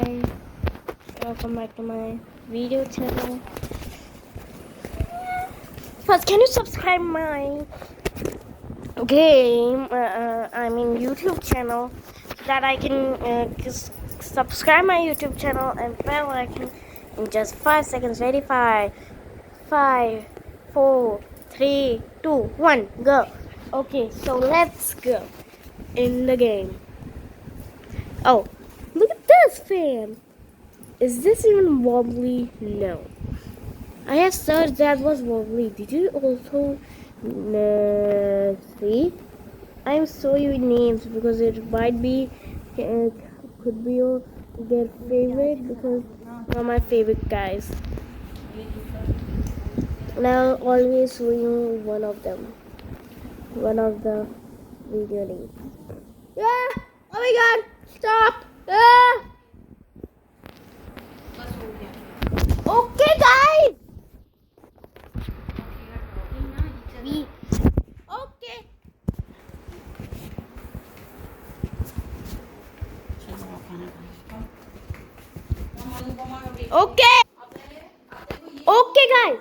Hi, welcome back to my video channel. First, can you subscribe my YouTube channel so that I can just subscribe my YouTube channel and bell icon in just 5 seconds. Ready? 5, 4, 3, 2, 1, go. Okay, so let's go in the game. Oh, look at this fan. Is this even wobbly? No. I have searched that was wobbly. Did you also see? I'm showing you names because it might be, could be your their favorite because you're my favorite guys. And I'll always show you one of them. One of the video names. Yeah! Oh my god! Stop! Ah! Okay, guys! Okay. Okay. Okay, guys.